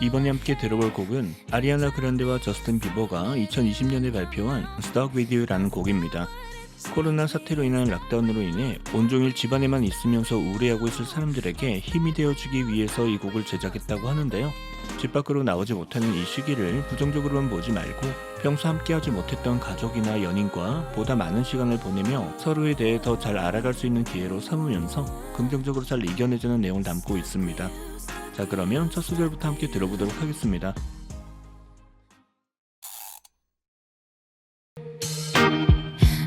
이번에 함께 들어볼 곡은 아리아나 그란데와 저스틴 비버가 2020년에 발표한 Stuck With You라는 곡입니다. 코로나 사태로 인한 락다운으로 인해 온종일 집안에만 있으면서 우울해하고 있을 사람들에게 힘이 되어주기 위해서 이 곡을 제작했다고 하는데요. 집 밖으로 나오지 못하는 이 시기를 부정적으로만 보지 말고 평소 함께하지 못했던 가족이나 연인과 보다 많은 시간을 보내며 서로에 대해 더 잘 알아갈 수 있는 기회로 삼으면서 긍정적으로 잘 이겨내자는 내용을 담고 있습니다. 자, 그러면 첫 소절부터 함께 들어보도록 하겠습니다.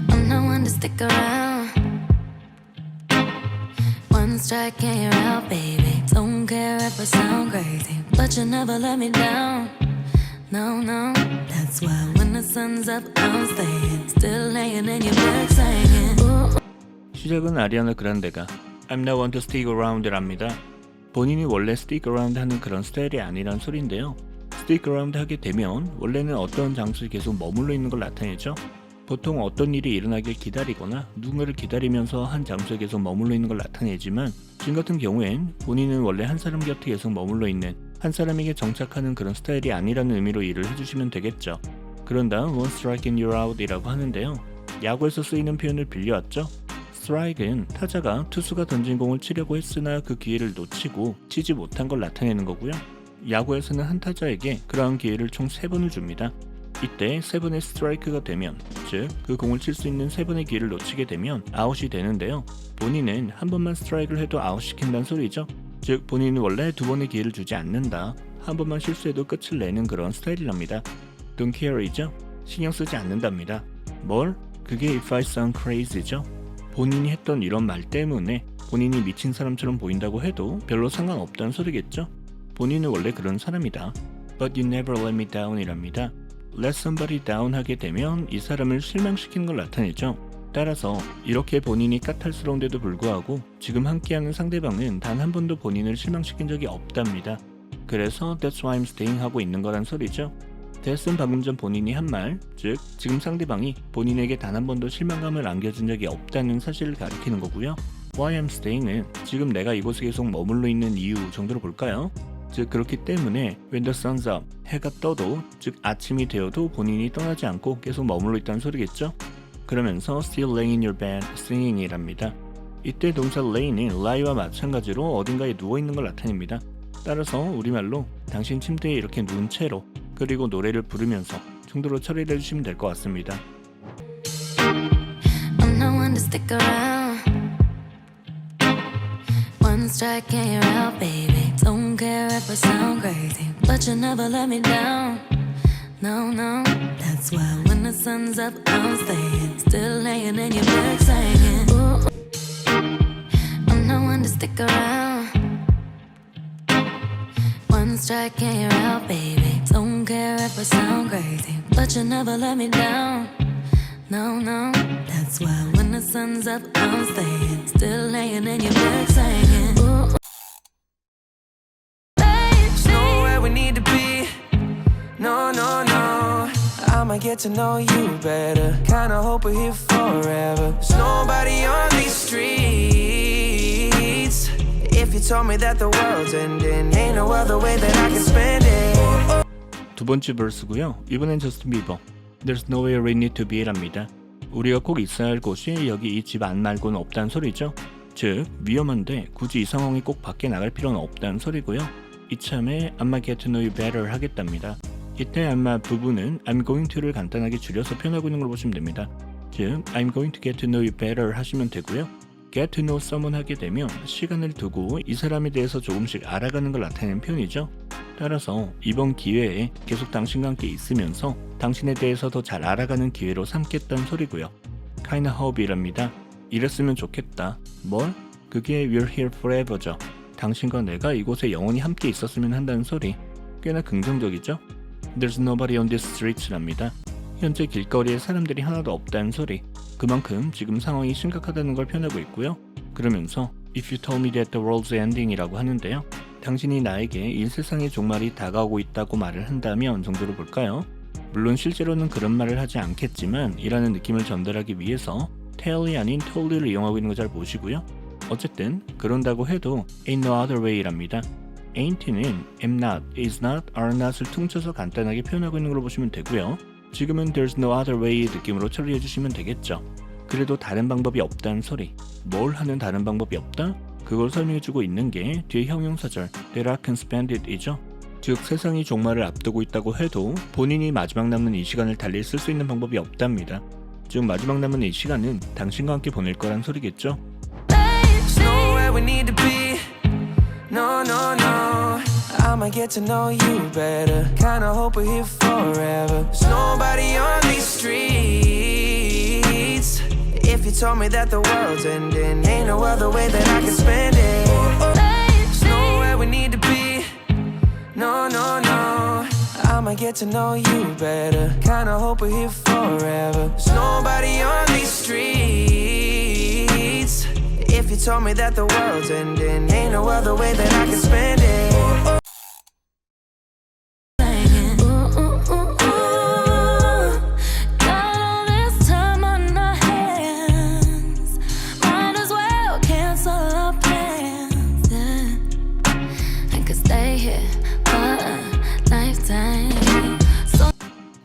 I'm no one to stick around. One strike and you're out, baby. Don't care if I sound crazy, but you never let me down. No, no, that's why when the sun's up, I'm staying. Still laying in your bed singing. Ooh. 시작은 아리아나 그란데가 I'm not one to stick around랍니다. 본인이 원래 stick around 하는 그런 스타일이 아니란 소린데요. stick around 하게 되면 원래는 어떤 장소에 계속 머물러 있는 걸 나타내죠. 보통 어떤 일이 일어나길 기다리거나 누군가를 기다리면서 한 장소에 계속 머물러 있는 걸 나타내지만 지금 같은 경우엔 본인은 원래 한 사람 곁에 계속 머물러 있는 한 사람에게 정착하는 그런 스타일이 아니라는 의미로 이해를 해주시면 되겠죠. 그런 다음 one strike and you're out 이라고 하는데요. 야구에서 쓰이는 표현을 빌려왔죠. 스트라이크는 타자가 투수가 던진 공을 치려고 했으나 그 기회를 놓치고 치지 못한 걸 나타내는 거고요. 야구에서는 한 타자에게 그러한 기회를 총 3번을 줍니다. 이때 3번의 스트라이크가 되면, 즉 그 공을 칠 수 있는 3번의 기회를 놓치게 되면 아웃이 되는데요. 본인은 한 번만 스트라이크를 해도 아웃시킨다는 소리죠. 즉 본인은 원래 2번의 기회를 주지 않는다. 한 번만 실수해도 끝을 내는 그런 스타일이랍니다. Don't care이죠. 신경 쓰지 않는답니다. 뭘? 그게 if I sound crazy죠. 본인이 했던 이런 말 때문에 본인이 미친 사람처럼 보인다고 해도 별로 상관없다는 소리겠죠. 본인은 원래 그런 사람이다. But you never let me down 이랍니다. Let somebody down 하게 되면 이 사람을 실망시키는 걸 나타내죠. 따라서 이렇게 본인이 까탈스러운데도 불구하고 지금 함께하는 상대방은 단 한 번도 본인을 실망시킨 적이 없답니다. 그래서 That's why I'm staying 하고 있는 거란 소리죠. That은 방금 전 본인이 한 말, 즉 지금 상대방이 본인에게 단 한 번도 실망감을 안겨준 적이 없다는 사실을 가리키는 거고요. Why I'm staying은 지금 내가 이곳에 계속 머물러 있는 이유 정도로 볼까요? 즉 그렇기 때문에 When the sun's up, 해가 떠도, 즉 아침이 되어도 본인이 떠나지 않고 계속 머물러 있다는 소리겠죠? 그러면서 Still laying in your bed, singing이랍니다. 이때 동사 lay는 lie와 마찬가지로 어딘가에 누워있는 걸 나타냅니다. 따라서 우리말로 당신 침대에 이렇게 누운 채로 그리고 노래를 부르면서 정도로 처리를 해주시면 될 것 같습니다. I'm no one to stick around. One strike and you're out, baby. Don't care if I sound crazy, but you never let me down. No, no, that's why when the sun's up, I'm staying. Still laying in your bed singing. Ooh. I'm no one to stick around. One strike and you're out, baby. Don't care if I sound crazy, but you never let me down. No, no, that's why when the sun's up, I'm staying. Still laying in your bed singing. Ooh. There's nowhere we need to be. No, no, no. I'ma get to know you better. Kinda hope we're here forever. There's nobody on these streets. If you told me that the world's ending, ain't no other way that I can spend it. 두 번째 verse고요. 이번엔 저스틴 비버 There's nowhere we need to be랍니다. 우리가 꼭 있어야 할 곳이 여기 이 집 안 말고는 없다는 소리죠. 즉 위험한데 굳이 이 상황이 꼭 밖에 나갈 필요는 없다는 소리고요. 이참에 I'ma get to know you better 하겠답니다. 이때 I'ma 부분은 I'm going to를 간단하게 줄여서 표현하고 있는 걸 보시면 됩니다. 즉 I'm going to get to know you better 하시면 되고요. Get to know someone 하게 되면 시간을 두고 이 사람에 대해서 조금씩 알아가는 걸 나타내는 표현이죠. 따라서 이번 기회에 계속 당신과 함께 있으면서 당신에 대해서 더 잘 알아가는 기회로 삼겠다는 소리고요. Kinda hope이랍니다. 이랬으면 좋겠다. 뭘? 그게 We're here forever죠. 당신과 내가 이곳에 영원히 함께 있었으면 한다는 소리. 꽤나 긍정적이죠? There's nobody on this streets랍니다. 현재 길거리에 사람들이 하나도 없다는 소리. 그만큼 지금 상황이 심각하다는 걸 표현하고 있고요. 그러면서 If you told me that the world's ending 이라고 하는데요. 당신이 나에게 이 세상의 종말이 다가오고 있다고 말을 한다면 정도로 볼까요? 물론 실제로는 그런 말을 하지 않겠지만 이라는 느낌을 전달하기 위해서 tell이 아닌 told를 이용하고 있는 거 잘 보시고요. 어쨌든 그런다고 해도 ain't no other way랍니다. ain't는 am not, is not, are not을 퉁쳐서 간단하게 표현하고 있는 걸로 보시면 되고요. 지금은 there's no other way 느낌으로 처리해 주시면 되겠죠. 그래도 다른 방법이 없다는 소리. 뭘 하는 다른 방법이 없다? 그걸 설명해주고 있는 게 뒤에 형용사절 that I can spend it 이죠. 즉 세상이 종말을 앞두고 있다고 해도 본인이 마지막 남는 이 시간을 달리 쓸 수 있는 방법이 없답니다. 즉 마지막 남은 이 시간은 당신과 함께 보낼 거란 소리겠죠. There's nowhere we need to be. No, no, no. I might get to know you better. Kinda hope we're here forever. There's nobody on these streets. If you told me that the world's ending, ain't no other way that I can spend it. There's nowhere we need to be. No, no, no. I might get to know you better. Kinda hope we're here forever. There's nobody on these streets. If you told me that the world's ending, ain't no other way that I can spend it. Singing. Ooh, ooh, ooh, ooh. Got all this time on our hands. Might as well cancel our plans. Yeah. I could stay here for a lifetime. So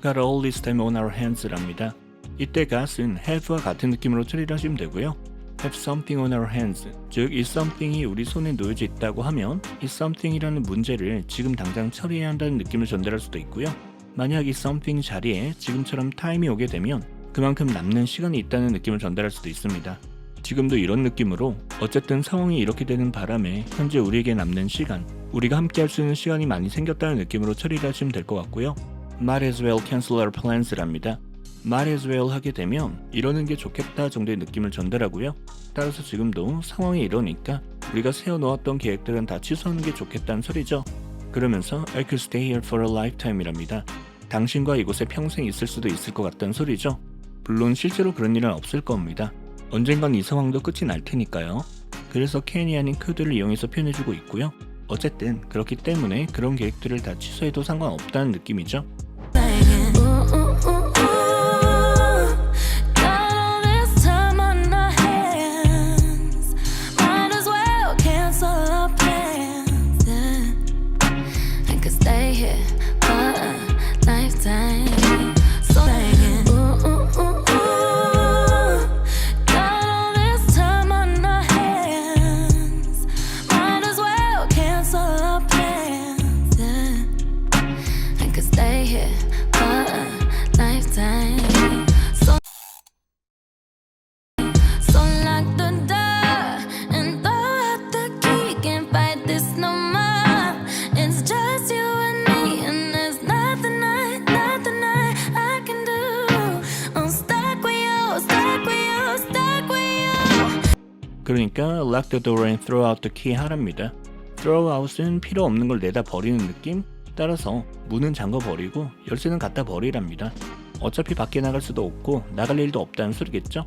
Got all this time on our hands랍니다. 이때 got은 have와 같은 느낌으로 처리를 하시면 되고요. have something on our hands, 즉 이 something이 우리 손에 놓여져 있다고 하면 이 something이라는 문제를 지금 당장 처리해야 한다는 느낌을 전달할 수도 있고요. 만약 이 something 자리에 지금처럼 time이 오게 되면 그만큼 남는 시간이 있다는 느낌을 전달할 수도 있습니다. 지금도 이런 느낌으로 어쨌든 상황이 이렇게 되는 바람에 현재 우리에게 남는 시간, 우리가 함께 할 수 있는 시간이 많이 생겼다는 느낌으로 처리를 하시면 될 것 같고요. Might as well cancel our plans랍니다. might as well 하게 되면 이러는 게 좋겠다 정도의 느낌을 전달하고요. 따라서 지금도 상황이 이러니까 우리가 세워놓았던 계획들은 다 취소하는 게 좋겠다는 소리죠. 그러면서 I could stay here for a lifetime 이랍니다. 당신과 이곳에 평생 있을 수도 있을 것 같다는 소리죠. 물론 실제로 그런 일은 없을 겁니다. 언젠간 이 상황도 끝이 날 테니까요. 그래서 can이 아닌 could를 이용해서 표현해주고 있고요. 어쨌든 그렇기 때문에 그런 계획들을 다 취소해도 상관없다는 느낌이죠. singing. Ooh, ooh, ooh, ooh. Got all this time on our hands. Might as well cancel our plans. Yeah. I could stay here for a lifetime. So singing. Ooh, ooh, ooh, ooh. Got all this time on our hands. Might as well cancel our plans. Yeah. I could stay here for a lifetime. So lock the door and throw out the key. Can't fight this no more. It's just you and me, and there's nothing I can do. I'm stuck with you, stuck with you, stuck with you. 그러니까 lock the door and throw out the key 하랍니다. throw out은 필요 없는 걸 내다 버리는 느낌? 따라서 문은 잠궈 버리고 열쇠는 갖다 버리랍니다. 어차피 밖에 나갈 수도 없고 나갈 일도 없다는 소리겠죠?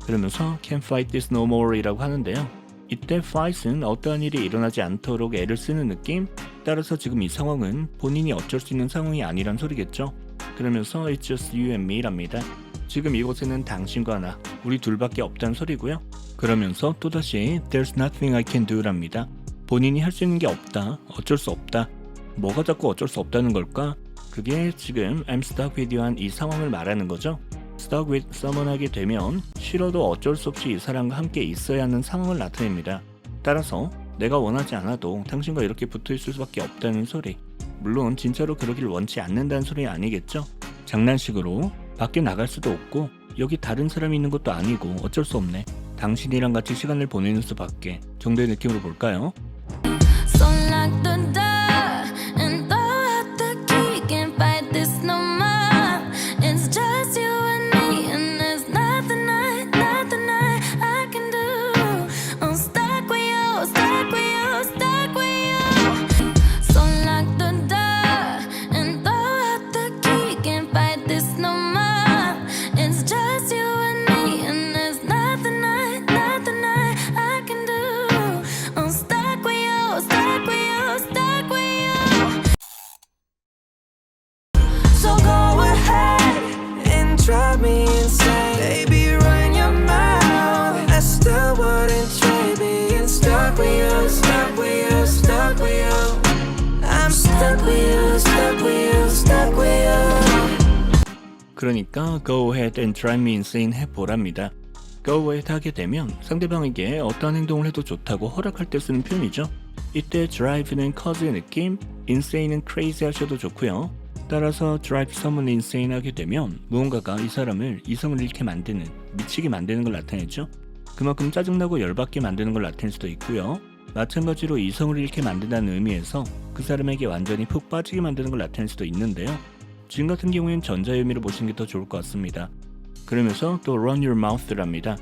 그러면서 can't fight this no more 이라고 하는데요. 이때 fight은 어떠한 일이 일어나지 않도록 애를 쓰는 느낌? 따라서 지금 이 상황은 본인이 어쩔 수 있는 상황이 아니란 소리겠죠? 그러면서 it's just you and me 랍니다. 지금 이곳에는 당신과 나, 우리 둘밖에 없다는 소리고요. 그러면서 또다시 there's nothing I can do 랍니다. 본인이 할 수 있는 게 없다, 어쩔 수 없다. 뭐가 자꾸 어쩔 수 없다는 걸까? 그게 지금 I'm stuck with you 한 이 상황을 말하는 거죠. stuck with someone 하게 되면 싫어도 어쩔 수 없이 이 사람과 함께 있어야 하는 상황을 나타냅니다. 따라서 내가 원하지 않아도 당신과 이렇게 붙어 있을 수밖에 없다는 소리. 물론 진짜로 그러길 원치 않는다는 소리 아니겠죠? 장난식으로 밖에 나갈 수도 없고 여기 다른 사람이 있는 것도 아니고 어쩔 수 없네. 당신이랑 같이 시간을 보내는 수밖에 정도의 느낌으로 볼까요? So lock the door and throw out the key. Can't fight this no more. It's just you and me, and there's nothing I can do. I'm stuck with you, stuck with you, stuck with you. So lock the door and throw out the key. Can't fight this no more. It's just you and me, and there's nothing I can do. I'm stuck with stuck with you, stuck with you, stuck with you. 그러니까 go ahead and drive me insane 해보랍니다. go ahead 하게 되면 상대방에게 어떠한 행동을 해도 좋다고 허락할 때 쓰는 표현이죠. 이때 drive는 cause의 느낌, insane는 crazy 하셔도 좋고요. 따라서 drive someone insane 하게 되면 무언가가 이 사람을 이성을 잃게 만드는, 미치게 만드는 걸 나타내죠. 그만큼 짜증나고 열받게 만드는 걸 나타낼 수도 있고요. 마찬가지로 이성을 잃게 만든다는 의미에서 그 사람에게 완전히 푹 빠지게 만드는 걸 나타낼 수도 있는데요. 지금 같은 경우엔 전자의 의미로 보시는 게 더 좋을 것 같습니다. 그러면서 또 run your mouth랍니다.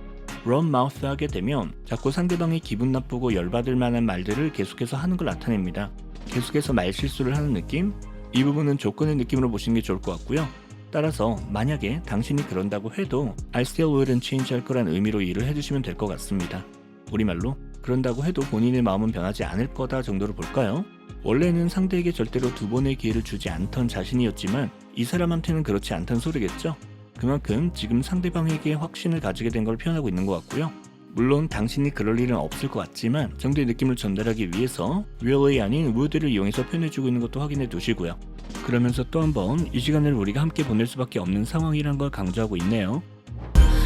run mouth 하게 되면 자꾸 상대방이 기분 나쁘고 열받을 만한 말들을 계속해서 하는 걸 나타냅니다. 계속해서 말실수를 하는 느낌? 이 부분은 조건의 느낌으로 보시는 게 좋을 것 같고요. 따라서 만약에 당신이 그런다고 해도 I still wouldn't change 할 거란 의미로 이해를 해주시면 될 것 같습니다. 우리말로 그런다고 해도 본인의 마음은 변하지 않을 거다 정도로 볼까요? 원래는 상대에게 절대로 두 번의 기회를 주지 않던 자신이었지만 이 사람한테는 그렇지 않다는 소리겠죠? 그만큼 지금 상대방에게 확신을 가지게 된 걸 표현하고 있는 것 같고요. 물론 당신이 그럴 일은 없을 것 같지만 정도의 느낌을 전달하기 위해서 really 아닌 would를 이용해서 표현해주고 있는 것도 확인해 두시고요. 그러면서 또 한번 이 시간을 우리가 함께 보낼 수밖에 없는 상황이란 걸 강조하고 있네요.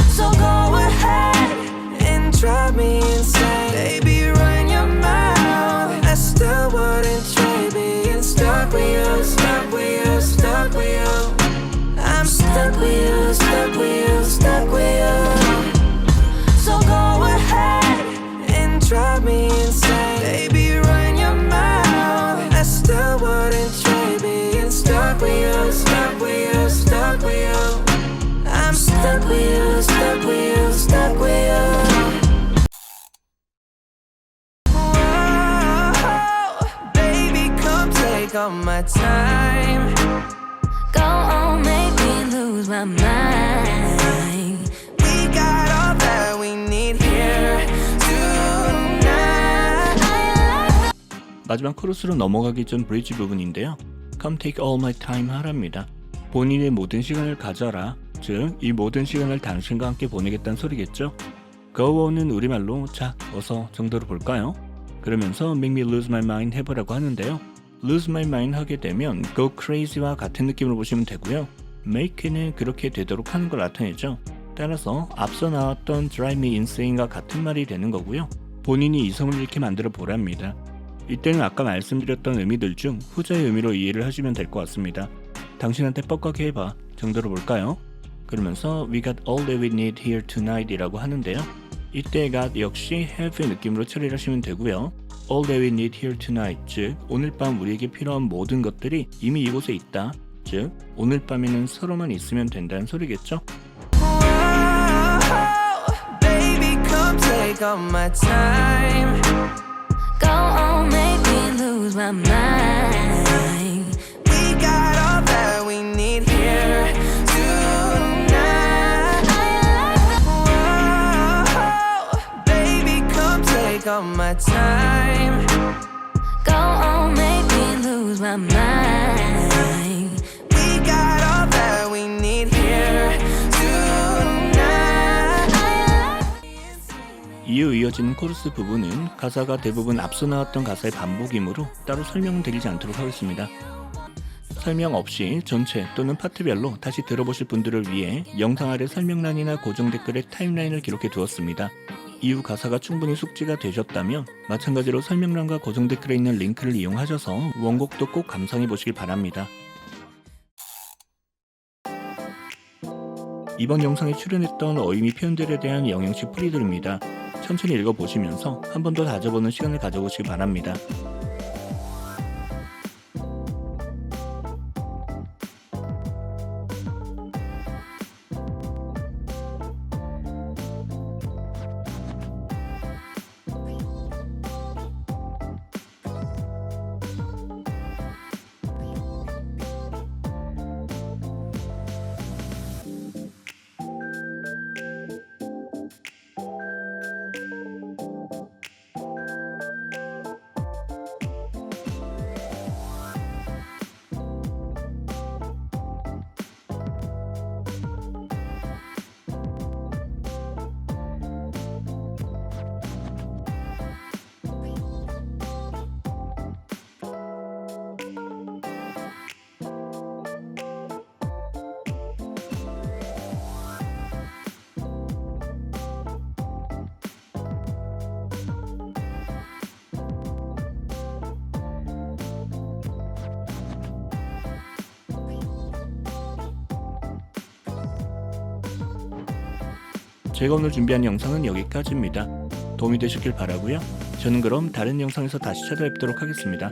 So go ahead and drive me insane. Baby, run your mouth. I still wouldn't trade being stuck with you, stuck with you, stuck with you. I'm stuck with you, stuck with you, stuck with you. So go ahead and drive me insane. Baby, run your mouth. I still wouldn't trade being stuck with you, stuck with you, stuck with you. I'm stuck with you, stuck with you, stuck with you. Whoa, baby, come take all my time. Go on, make me lose my mind. We got all that we need here tonight. 마지막 코러스로 넘어가기 전 브리지 부분인데요. Come take all my time 하랍니다. 본인의 모든 시간을 가져라. 즉, 이 모든 시간을 당신과 함께 보내겠다는 소리겠죠. Go on은 우리말로 자, 어서 정도로 볼까요? 그러면서 make me lose my mind 해보라고 하는데요. lose my mind 하게 되면 go crazy와 같은 느낌으로 보시면 되고요. make는 그렇게 되도록 하는 걸 나타내죠. 따라서 앞서 나왔던 drive me insane과 같은 말이 되는 거고요. 본인이 이성을 잃게 만들어 보랍니다. 이때는 아까 말씀드렸던 의미들 중 후자의 의미로 이해를 하시면 될 것 같습니다. 당신한테 뻑하게 해봐 정도로 볼까요? 그러면서 we got all that we need here tonight 이라고 하는데요. 이때 got 역시 have의 느낌으로 처리를 하시면 되고요. all that we need here tonight, 즉 오늘 밤 우리에게 필요한 모든 것들이 이미 이곳에 있다. 즉 오늘 밤에는 서로만 있으면 된다는 소리겠죠. Whoa, baby, come take all my time. Go on, make me lose my mind. We got all that we need here tonight. Whoa, baby, come take all my time. Go on, make me lose my mind. We got all that we need here tonight. 이후 이어지는 코러스 부분은 가사가 대부분 앞서 나왔던 가사의 반복이므로 따로 설명은 드리지 않도록 하겠습니다. 설명 없이 전체 또는 파트별로 다시 들어보실 분들을 위해 영상 아래 설명란이나 고정 댓글에 타임라인을 기록해 두었습니다. 이후 가사가 충분히 숙지가 되셨다면 마찬가지로 설명란과 고정 댓글에 있는 링크를 이용하셔서 원곡도 꼭 감상해 보시길 바랍니다. 이번 영상에 출연했던 어휘 표현들에 대한 영양식 풀이들입니다. 천천히 읽어보시면서 한 번 더 다져보는 시간을 가져보시기 바랍니다. 제가 오늘 준비한 영상은 여기까지입니다. 도움이 되셨길 바라고요. 저는 그럼 다른 영상에서 다시 찾아뵙도록 하겠습니다.